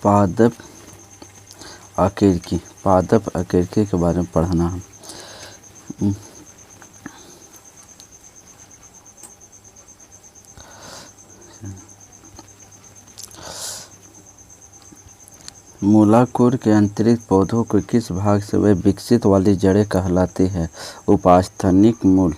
पादप आकेरकी के बारे में पढ़ना है। मूलाकुर के अंतरिक्ष पौधों के किस भाग से वे विकसित वाली जड़ें कहलाती है? उपास्थानिक मूल।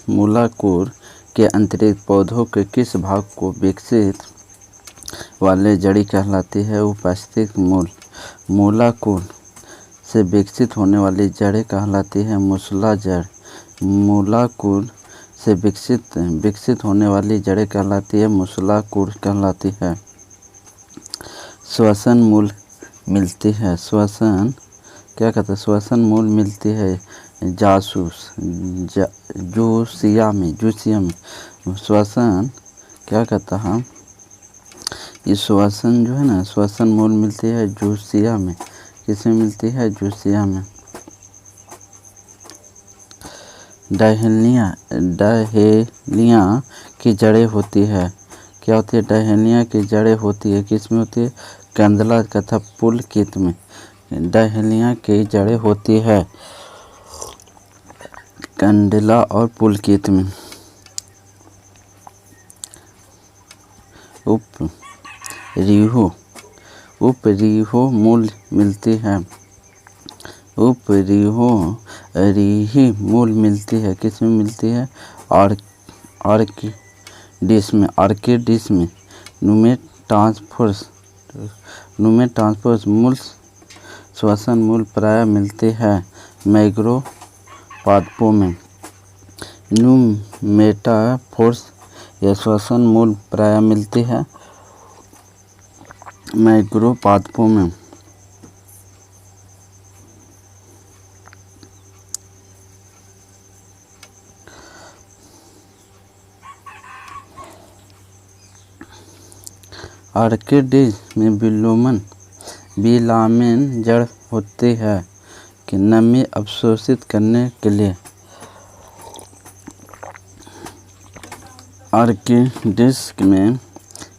मूलाकुर के अंतरिक्ष पौधों के किस भाग को विकसित वाले जड़ी कहलाती है? उपास्थानिक मूल। मूलाकुर से विकसित होने वाली जड़ें कहलाती है मूसला जड़। मूलाकुर से विकसित होने वाली जड़ें कहलाती है मूसलाकुर कहलाती है। श्वसन मूल मिलती है। श्वसन क्या कहते हैं? श्वसन मूल मिलती है जूसिया में। श्वसन क्या कहता है? ये श्वसन जो है ना, श्वसन मूल मिलती है जूसिया में। किसमें मिलती है? जूसिया में। डहेलिया की जड़ें होती है। क्या होती है? डहेलिया की जड़ें होती है। किसमें होती है? कंदला तथा पुलकित में डहेलिया की जड़ें होती है कंडला और पुलकित में। उपरिहो मूल मिलती है। उपरिही मूल मिलती है। किसमें मिलती है? ऑर्किडिस में। नुमेटास्फोरस मूल श्वसन मूल प्रायः मिलते हैं मैंग्रोव पादपों में। नुमेटाफोर्स यह श्वसन मूल प्रायः मिलती है मैंग्रोव पादपों में। ऑर्किडिस में बिलामेन जड़ होती है कि नमी अवशोषित करने के लिए। ऑर्किडिस में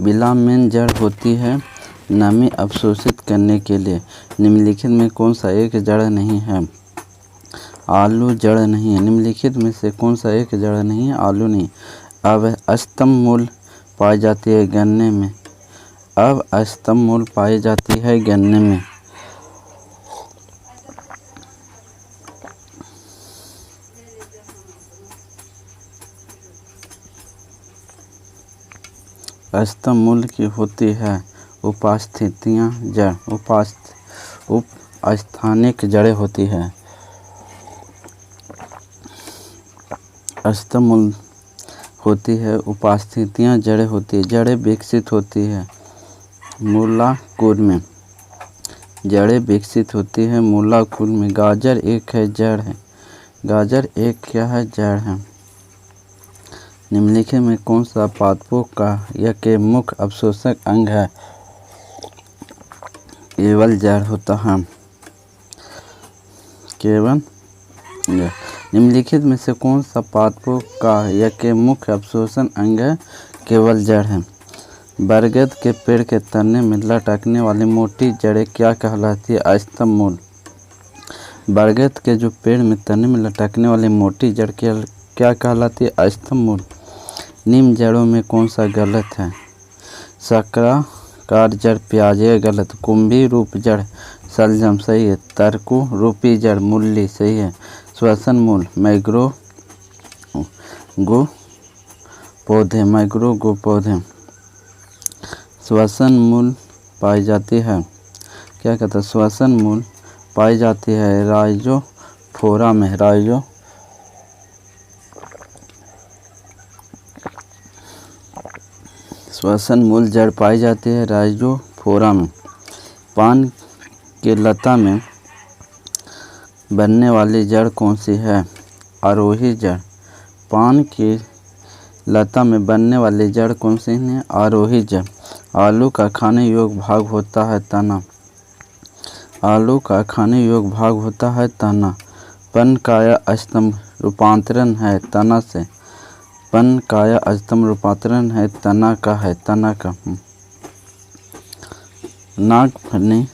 बिलामेन जड़ होती है नमी अवशोषित करने के लिए। निम्नलिखित में कौन सा एक जड़ नहीं है? आलू जड़ नहीं है। निम्नलिखित में से कौन सा एक जड़ नहीं है? आलू नहीं। अब स्तंभ मूल पाई जाती है गन्ने में। अब स्तंभ मूल पाई जाती है गन्ने में। स्तंभ मूल की होती है उपास्थानिक जड़। उपस्थानिक जड़ें होती है। स्तंभ मूल होती है, उपास्थानिक जड़ें होती है। जड़ें विकसित होती है मूलाकुर में। जड़ें विकसित होती है मूलाकुर में। गाजर एक है जड़ है। गाजर एक क्या है? जड़ है। निम्नलिखित में कौन सा पादपों का या के मुख्य अवशोषक अंग है? केवल जड़ होता है। केवल निम्नलिखित में से कौन सा पादपों का या के मुख्य अवशोषण अंग है? केवल जड़ है। बरगद के पेड़ के तने में लटकने वाली मोटी जड़ें क्या कहलाती है? स्तंभ मूल। बरगद के जो पेड़ में तने में लटकने वाली मोटी जड़ क्या कहलाती है? स्तंभ मूल। निम्न जड़ों में कौन सा गलत है? सक्राकार जड़ प्याज गलत। कुंभी रूप जड़ शलजम सही है। तरकू रूपी जड़ मूली सही है। श्वसन मूल मैंग्रोव पौधे। श्वसन मूल पाई जाती है क्या कहता है? श्वसन मूल पाई जाती है राइजोफोरा में। श्वसन मूल जड़ पाई जाती है राइजोफोरा में। पान के लता में बनने वाली जड़ कौन सी है? आरोही जड़। पान की लता में बनने वाली जड़ कौन सी है? आरोही जड़। आलू का खाने योग्य भाग होता है तना। आलू का खाने योग्य भाग होता है तना। पनकाया स्तंभ रूपांतरण है तना से। पनकाया स्तंभ रूपांतरण है तना का। नागफनी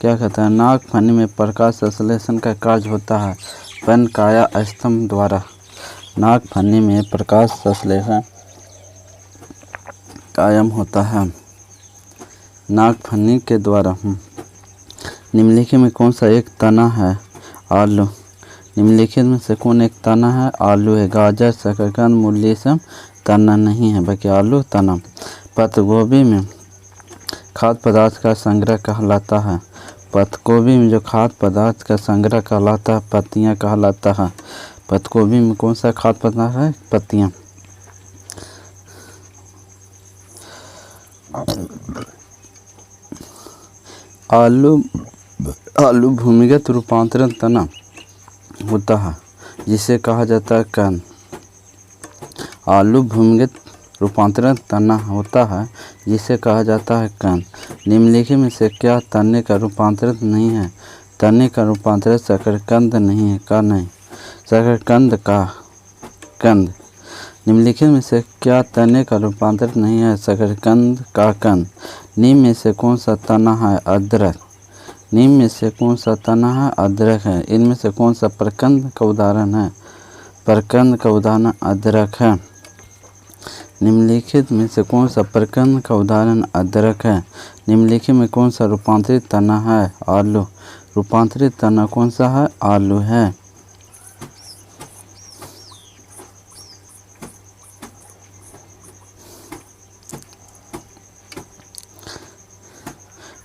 क्या कहता है, नागफनी में प्रकाश संश्लेषण का कार्य होता है पनकाया स्तंभ द्वारा। नागफनी में प्रकाश संश्लेषण कायम होता है नागफनी के द्वारा। निम्नलिखित में कौन सा एक तना है? आलू। निम्नलिखित में से कौन एक तना है? आलू है। गाजर, शकरकंद, मूली सब तना नहीं है, बाकी आलू तना। पत्ता गोभी में खाद्य पदार्थ का संग्रह कहलाता है। पत्ता गोभी में जो खाद्य पदार्थ का संग्रह कहलाता है पत्तियां कहलाता है। पत्ता गोभी में कौन सा खाद्य पदार्थ है? पत्तियां। आलू भूमिगत रूपांतरण तना होता है जिसे कहा जाता है कंद। आलू भूमिगत रूपांतरण तना होता है जिसे कहा जाता है कंद। निम्नलिखित में से क्या तने का रूपांतरण नहीं है? तने का रूपांतरण शकरकंद नहीं है का नहीं, शकरकंद का कंद। निम्नलिखित में से क्या तने का रूपांतरण नहीं है? शकरकंद का कंद। निम्न में से कौन सा तना है? अदरक। निम्न में से कौन सा तना है? अदरक है। इनमें से कौन सा प्रकंद का उदाहरण है? प्रकंद का उदाहरण अदरक है। निम्नलिखित में से कौन सा प्रकंद का उदाहरण अदरक है? निम्नलिखित में कौन सा रूपांतरित तना है? आलू। रूपांतरित तना कौन सा है? आलू है।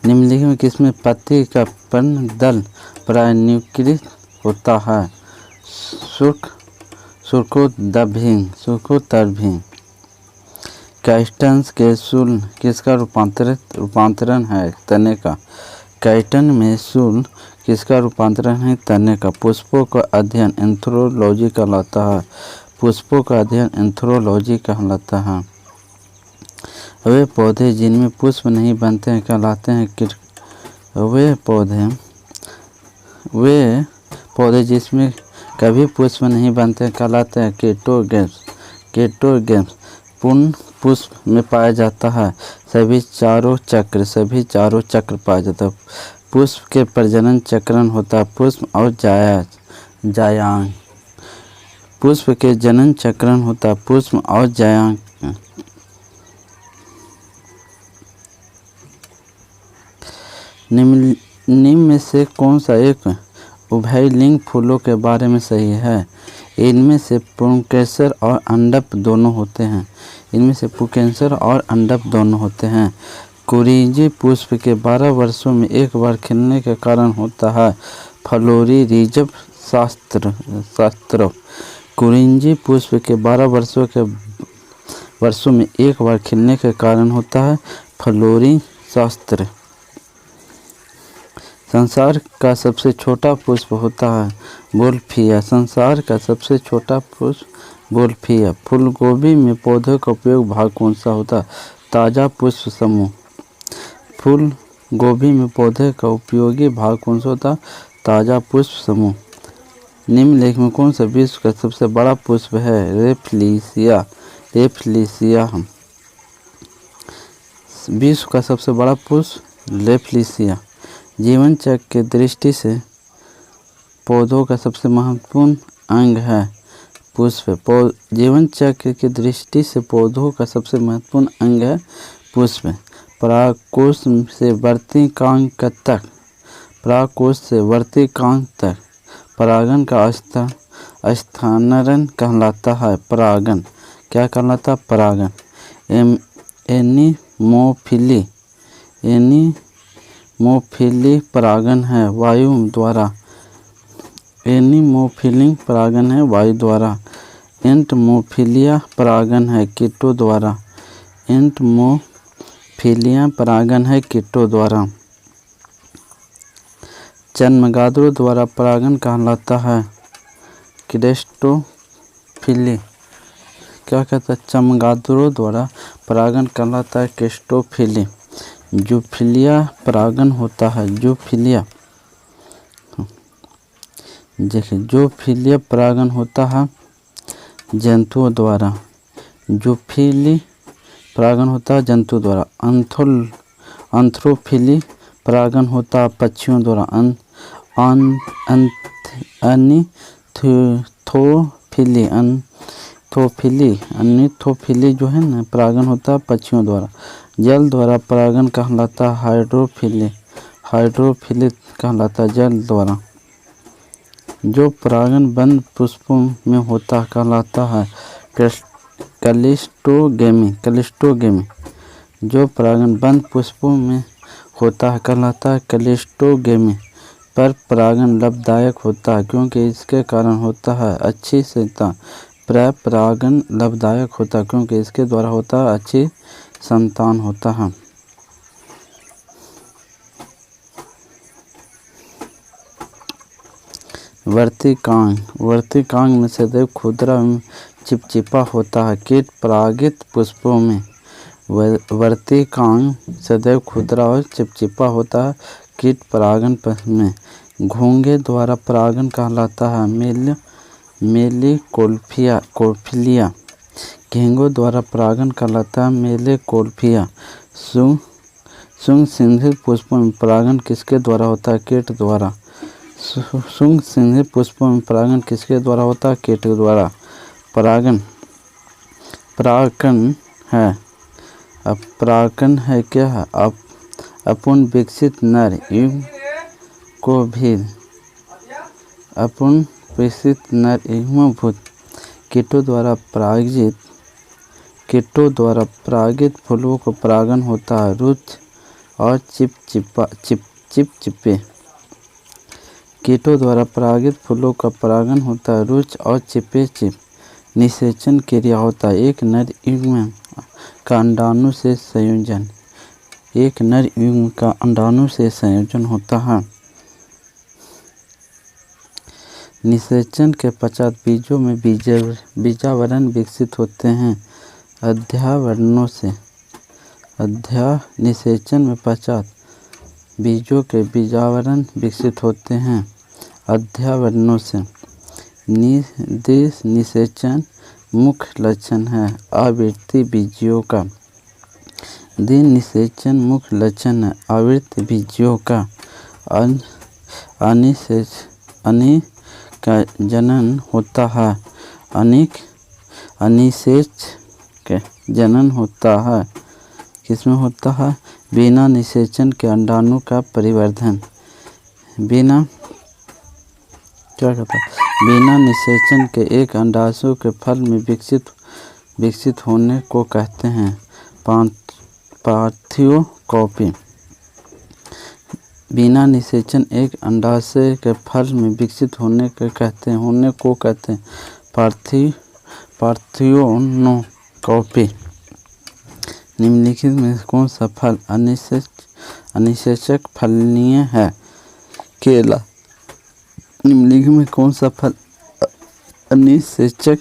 निम्नलिखित में किसमें पत्ती का पर्णदल प्राय निकीकृत होता है? सुर्खोत्तरभिंग। काइटन्स के शूल किसका रूपांतरण है? तने का। काइटन में शूल किसका रूपांतरण है? तने का। पुष्पों का अध्ययन एंथ्रोलॉजी कहलाता है। पुष्पों का अध्ययन एंथ्रोलॉजी कहलाता है। वे पौधे जिनमें पुष्प नहीं बनते हैं कहलाते हैं वे पौधे जिसमें कभी पुष्प नहीं बनते कहलाते हैं केटोगेम्स। पूर्ण पुष्प में पाया जाता है सभी चारों चक्र पाया जाता है। पुष्प के प्रजनन चक्रण होता है पुष्प और जायांग। पुष्प के जनन चक्रण होता है पुष्प और जायांग। निम्न में से कौन सा एक उभयलिंग फूलों के बारे में सही है? इनमें से पुंकेसर और अंडप दोनों होते हैं। इनमें से पुंकेसर और अंडप दोनों होते हैं। कुरिंजी पुष्प के 12 वर्षों में एक बार खिलने के कारण होता है फ्लोरी रिजर्व शास्त्र। कुरिंजी पुष्प के 12 वर्षों में एक बार खिलने के कारण होता है फ्लोरी शास्त्र। संसार का सबसे छोटा पुष्प होता है बोल्फिया। संसार का सबसे छोटा पुष्प बोल्फिया। फूलगोभी में पौधे का उपयोग भाग कौन सा होता है? ताज़ा पुष्प समूह। फूल गोभी में पौधे का उपयोगी भाग कौन सा होता है? ताज़ा पुष्प समूह। निम्नलिखित में कौन सा विश्व का सबसे बड़ा पुष्प है? रेफलिसिया। विश्व का सबसे बड़ा पुष्प रेफलिसिया। जीवन चक्र की दृष्टि से पौधों का सबसे महत्वपूर्ण अंग है पुष्प। जीवन चक्र की दृष्टि से पौधों का सबसे महत्वपूर्ण अंग है पुष्प। परागकोश से वर्तिकांक तक परागन का स्थानांतरण कहलाता है परागन। क्या कहलाता है? परागन। एनीमोफिली परागन है वायु द्वारा। एनीमोफिलिंग परागन है वायु द्वारा। एंटमोफिलिया परागन है कीटों द्वारा। एंटमोफिलिया परागन है कीटों द्वारा। चमगादड़ों द्वारा परागन कहलाता है क्रिस्टोफिली। क्या कहता है? चमगादड़ों द्वारा परागन कहलाता है क्रिस्टोफिली। जूफिलिया परागन होता है जूफिलिया परागन होता है जंतुओं द्वारा। जूफिली परागन होता है जंतु द्वारा। एंथ्रोफिली परागण होता है पक्षियों द्वारा। एनिथोफिली जो है ना परागण होता है पक्षियों द्वारा। जल द्वारा परागण कहलाता है हाइड्रोफिली कहलाता है जल द्वारा। जो परागण बंद पुष्पों में होता है कहलाता है क्लिस्टोगेमी। जो परागण बंद पुष्पों में होता है कहलाता है क्लिस्टोगेमी। पर परागण लाभदायक होता है क्योंकि इसके कारण होता है अच्छी संतान। परागण लाभदायक होता है क्योंकि इसके द्वारा होता है अच्छी संतान होता है। वर्तिकांग में सदैव खुरदरा एवं चिपचिपा होता है। कीट परागित पुष्पों में वर्तिकांग सदैव खुरदरा और चिपचिपा होता है। कीट परागण में घोंघे द्वारा परागण कहलाता है मेलिकोल्फिया। घोंघे द्वारा परागण कहलाता है मेलिकोल्फिया। सुगंधित पुष्पों में परागण किसके द्वारा होता है? कीट द्वारा। सुगंधित पुष्पों में परागण किसके द्वारा होता है? कीट द्वारा। परागण है क्या है? अपूर्ण विकसित नर युग्म को भी अपूर्ण विकसित नर युग्मभूत कीटों द्वारा परागित फूलों को परागण होता है। रुच और चिपचिपे कीटों द्वारा परागित फूलों का परागण होता है। रुच और चिप निषेचन क्रिया होता है। एक नर युग्म का अंडाणु से संयोजन होता है। निषेचन के पश्चात बीजों में बीजावरण विकसित होते हैं। निषेचन में पश्चात बीजों के बीजावरण विकसित होते हैं अध्यावरणों से। निषेचन मुख्य लक्षण है आवृत्ति बीजों का। निषेचन मुख्य लक्षण है आवृत्ति बीजों का। का जनन होता है। अनिषेच के जनन होता है। किसमें होता है? बिना निषेचन के अंडाणु का परिवर्धन। बिना निषेचन के एक अंडाशय के फल में विकसित होने को कहते हैं पार्थेनोकॉपी। बिना निषेचन एक अंडाशय के फल में विकसित होने को कहते हैं पार्थेनोकॉपी। निम्नलिखित में कौन सा फल अनिषेचक फलनीय है? केला। निम्नलिखित में कौन सा फल अनिषेचक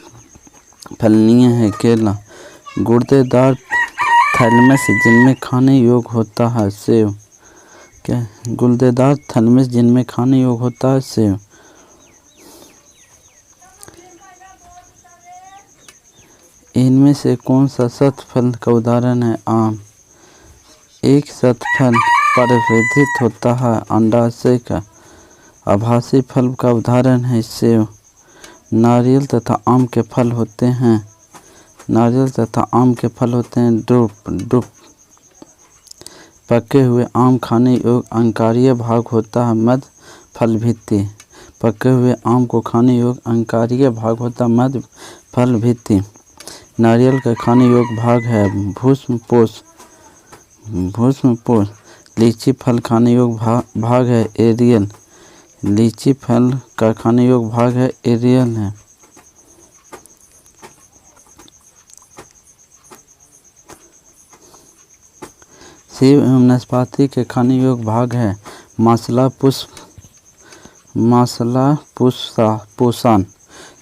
फलनीय है? केला। गुर्देदार थैलेमस जिनमें खाने योग्य होता है सेब। क्या? गुर्देदार थैलेमस जिनमें खाने योग्य होता है सेब। इनमें से कौन सा शतफल का उदाहरण है? आम। एक शतफल परिवर्धित होता है अंडाशय का। आभासी फल का उदाहरण है सेब। नारियल तथा आम के फल होते हैं ड्रूप। पके हुए आम खाने योग्य अंकारीय भाग होता है मध्य फल भित्ति। पके हुए आम को खाने योग्य अंकारीय भाग होता है मध्य फल भित्ति। नारियल का खाने योग्य भाग है भूष्मपोष। लीची फल खाने योग्य भाग है एरियल। लीची फल का खाने योग्य भाग है एरियल है। सेब एवं नाशपाती के खाने योग्य भाग है मासला पुष्पान।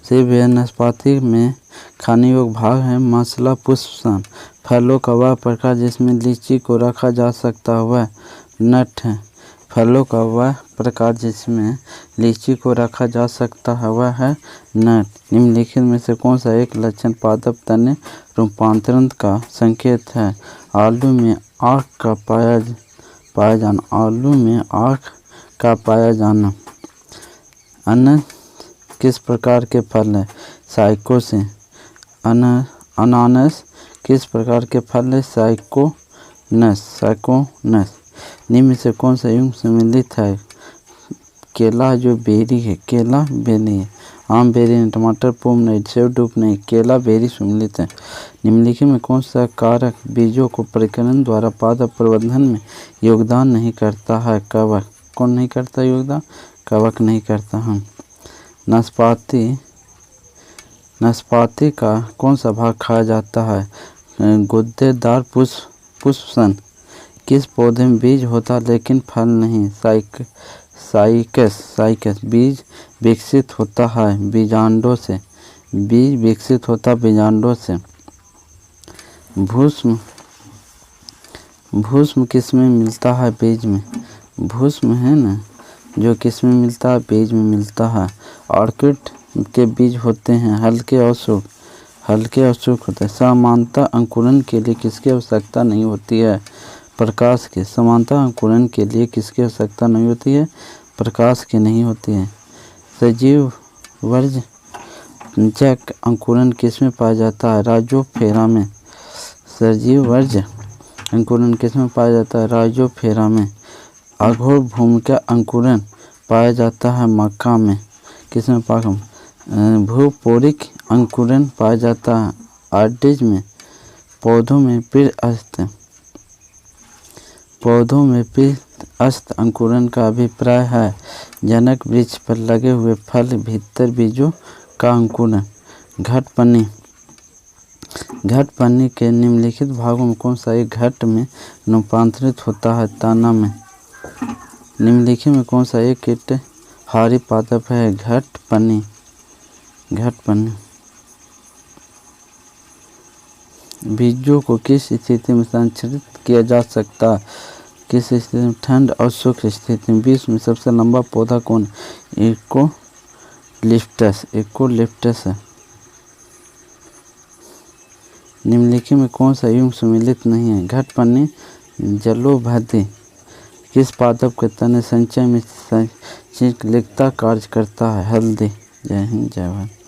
सेब एवं नाशपाती में खाने योग्य भाग है मासला पुष्पान। फलों का वह प्रकार जिसमें लीची को रखा जा सकता है वह नट है। फलों का वह प्रकार जिसमें लीची को रखा जा सकता है वह है नट। निम्नलिखित में से कौन सा एक लक्षण पादप तन्य रूपांतरण का संकेत है? आलू में आँख का पाया जाना, आलू में आँख का पाया जाना। अनानास किस प्रकार के फल है? साइको से। अनानास किस प्रकार के फल है? साइकोनस। निम्न में से कौन सा युग्म सम्मिलित है? केला जो बेरी है, केला बेरी है। आम बेरी नहीं, टमाटर पोम नहीं, सेव डूब नहीं, केला बेरी सम्मिलित है। निम्नलिखित में कौन सा कारक बीजों को परिकरण द्वारा पादप प्रवर्धन में योगदान नहीं करता है? कवक। कौन नहीं करता योगदान? कवक नहीं करता। हम नाशपाती का कौन सा भाग खाया जाता है? गुद्देदार पुष्पसन। किस पौधे में बीज होता लेकिन फल नहीं? साइकस। बीज विकसित होता है बीजांडों से। बीज विकसित होता बीजांडों से। भूष्म किस में मिलता है? बीज में। भूष्म है ना, जो किस में मिलता है? बीज में मिलता है। ऑर्किड के बीज होते हैं हल्के और सूख होते हैं। समानता अंकुरण के लिए किसकी आवश्यकता नहीं होती है? प्रकाश की। समानता अंकुरण के लिए किसकी आवश्यकता नहीं होती है? प्रकाश की नहीं होती है। सजीव वर्ज्यक अंकुरण किस में पाया जाता है? राइजोफेरा में। सजीव वर्ज्य अंकुरण किस में पाया जाता है? राइजोफेरा में। अघोर भूमिका अंकुरण पाया जाता है मक्का में। किस में पाया? भूपोरिक अंकुरण पाया जाता है आर्टिज में। पौधों में पीत अंकुरण का अभिप्राय है जनक वृक्ष पर लगे हुए फल भीतर बीजों का अंकुरण। घटपन्नी के निम्नलिखित भागों में कौन सा एक घट में रूपांतरित होता है? तना में। निम्नलिखित में कौन सा एक कीटहारी पादप है? घटपन्नी। बीजों को किस स्थिति में संरक्षित किया जा सकता है? किस स्थिति में? ठंड और शुष्क स्थिति में। विश्व में सबसे लंबा पौधा कौन है? यूकेलिप्टस है। निम्नलिखित में कौन सा युग्म सम्मिलित नहीं है? घटपन्नी। जलोभृति किस पादप के तने संचय में लिखता कार्य करता है? हल्दी। जय हिंद, जय भारत।